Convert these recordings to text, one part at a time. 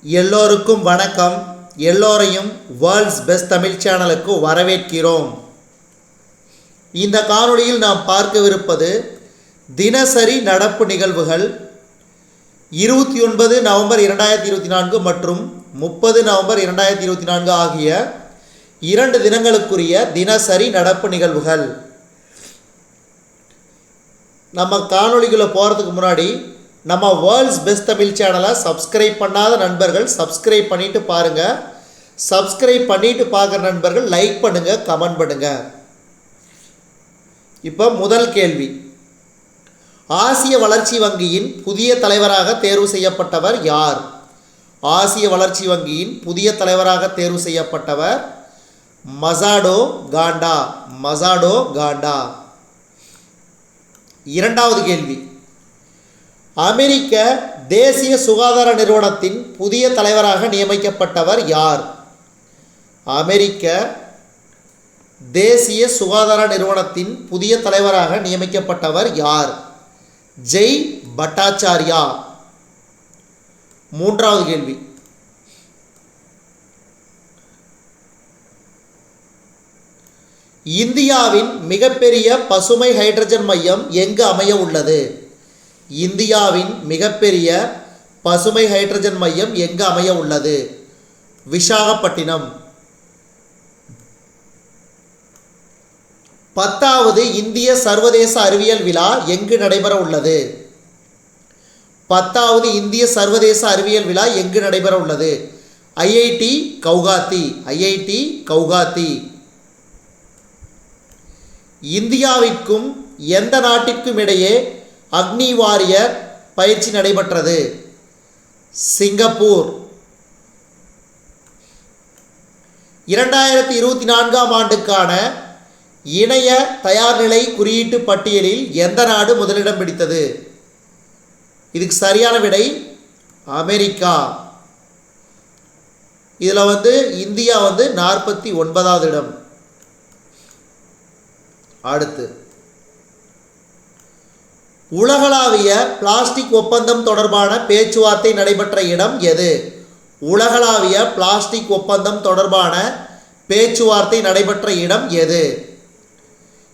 எல்லோருக்கும் வணக்கம். எல்லோரையும் வேர்ல்ட்ஸ் பெஸ்ட் தமிழ் சேனலுக்கு வரவேற்கிறோம். இந்த காணொளியில் நாம் பார்க்கவிருப்பது தினசரி நடப்பு நிகழ்வுகள் 29 நவம்பர் 2024 மற்றும் 30 நவம்பர் 2024 ஆகிய 2 தினங்களுக்குரிய தினசரி நடப்பு நிகழ்வுகள். நம்ம காணொளிக்குள்ளே போகிறதுக்கு முன்னாடி நம்ம வேர்ல்ட்ஸ் பெஸ்ட் தமிழ் சேனலை சப்ஸ்கிரைப் பண்ணாத நண்பர்கள் சப்ஸ்கிரைப் பண்ணிவிட்டு பாருங்கள். சப்ஸ்கிரைப் பண்ணிவிட்டு பார்க்குற நண்பர்கள் லைக் பண்ணுங்கள், கமெண்ட் பண்ணுங்கள். இப்போ முதல் கேள்வி, ஆசிய வளர்ச்சி வங்கியின் புதிய தலைவராக தேர்வு செய்யப்பட்டவர் யார்? ஆசிய வளர்ச்சி வங்கியின் புதிய தலைவராக தேர்வு செய்யப்பட்டவர் மசாடோ காண்டா. மசாடோ காண்டா. இரண்டாவது கேள்வி, அமெரிக்க தேசிய சுகாதார நிறுவனத்தின் புதிய தலைவராக நியமிக்கப்பட்டவர் யார்? அமெரிக்க தேசிய சுகாதார நிறுவனத்தின் புதிய தலைவராக நியமிக்கப்பட்டவர் யார்? ஜெய் பட்டாச்சார்யா. மூன்றாவது கேள்வி, இந்தியாவின் மிகப்பெரிய பசுமை ஹைட்ரஜன் மையம் எங்கு அமைய உள்ளது? இந்தியாவின் மிகப்பெரிய பசுமை ஹைட்ரஜன் மையம் எங்கு அமைய உள்ளது? விசாகப்பட்டினம். 10வது இந்திய சர்வதேச அறிவியல் விழா எங்கு நடைபெற உள்ளது? 10வது இந்திய சர்வதேச அறிவியல் விழா எங்கு நடைபெற உள்ளது? ஐஐடி கவுகாத்தி. ஐஐடி கவுகாத்தி. இந்தியாவிற்கும் எந்த நாட்டிற்கும் இடையே அக்னி வாரியர் பயிற்சி நடைபெற்றது? சிங்கப்பூர். 2024 ஆண்டுக்கான இணைய தயார்நிலை குறியீட்டு பட்டியலில் எந்த நாடு முதலிடம் பிடித்தது? இதுக்கு சரியான விடை அமெரிக்கா. இதில் இந்தியா 49வது இடம். அடுத்து, உலகளாவிய பிளாஸ்டிக் ஒப்பந்தம் தொடர்பான பேச்சுவார்த்தை நடைபெற்ற இடம் எது? உலகளாவிய பிளாஸ்டிக் ஒப்பந்தம் தொடர்பான பேச்சுவார்த்தை நடைபெற்ற இடம் எது?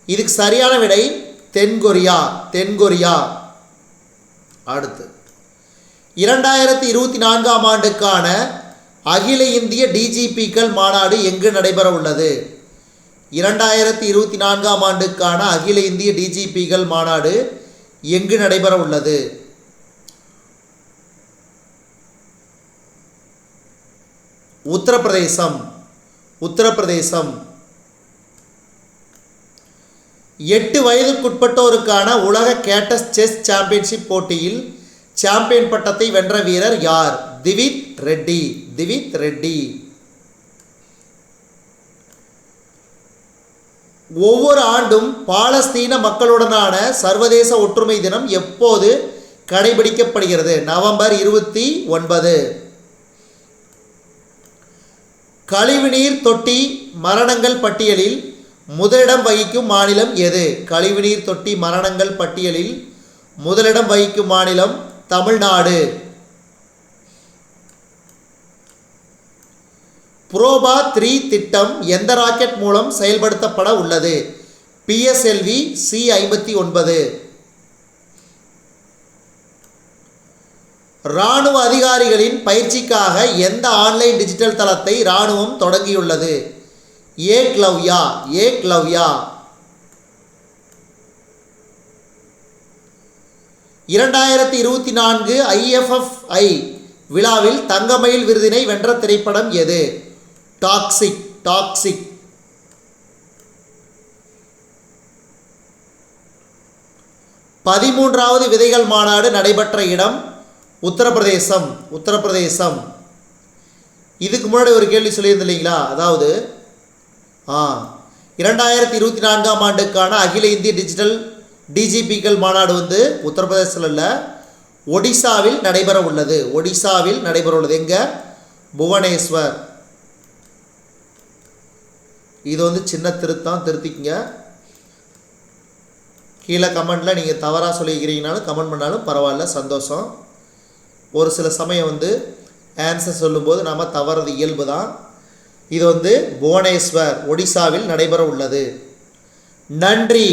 இதுக்கு சரியான விடை தென்கொரியா. தென்கொரியா. அடுத்து, 2024 ஆண்டுக்கான அகில இந்திய டிஜிபிக்கள் மாநாடு எங்கு நடைபெற உள்ளது? 2024 ஆண்டுக்கான அகில இந்திய டிஜிபிக்கள் மாநாடு எங்கு நடைபெற உள்ளது? உத்தரப்பிரதேசம். உத்தரப்பிரதேசம். 8 வயதுக்குட்பட்டோருக்கான உலக கேட்டஸ் செஸ் சாம்பியன்ஷிப் போட்டியில் சாம்பியன் பட்டத்தை வென்ற வீரர் யார்? திவித் ரெட்டி. திவித் ரெட்டி. ஒவ்வொரு ஆண்டும் பாலஸ்தீன மக்களுடனான சர்வதேச ஒற்றுமை தினம் எப்போது கடைபிடிக்கப்படுகிறது? நவம்பர் 29. கழிவுநீர் தொட்டி மரணங்கள் பட்டியலில் முதலிடம் வகிக்கும் மாநிலம் எது? கழிவுநீர் தொட்டி மரணங்கள் பட்டியலில் முதலிடம் வகிக்கும் மாநிலம் தமிழ்நாடு. புரோபா 3 திட்டம் எந்த ராக்கெட் மூலம் செயல்படுத்தப்பட உள்ளது? PSLV C-59. இராணுவ அதிகாரிகளின் பயிற்சிக்காக எந்த ஆன்லைன் டிஜிட்டல் தளத்தை இராணுவம் தொடங்கியுள்ளது? ஏக்லவ்யா. ஏக்லவ்யா. 2024 IFFI விழாவில் தங்கமயில் விருதினை வென்ற திரைப்படம் எது? டாக்ஸிக். டாக்ஸிக். 13வது விதைகள் மாநாடு நடைபெற்ற இடம் உத்தரப்பிரதேசம். உத்தரப்பிரதேசம். இதுக்கு முன்னாடி ஒரு கேள்வி சொல்லியிருந்தேன் இல்லைங்களா? அதாவது 2024 ஆண்டுக்கான அகில இந்திய டிஜிட்டல் டிஜிபிக்கள் மாநாடு உத்தரப்பிரதேசத்தில் இல்லை, ஒடிசாவில் நடைபெற உள்ளது. ஒடிசாவில் நடைபெற உள்ளது. எங்க? புவனேஸ்வர். இது சின்ன திருத்தம், திருத்திக்கங்க. கீழே கமெண்டில் நீங்கள் தவறாக சொல்லிக்கிறீங்கனாலும் கமெண்ட் பண்ணாலும் பரவாயில்ல, சந்தோஷம். ஒரு சில சமயம் ஆன்சர் சொல்லும்போது நாம் தவறது இயல்பு தான். இது புவனேஸ்வர் ஒடிசாவில் நடைபெற உள்ளது. நன்றி.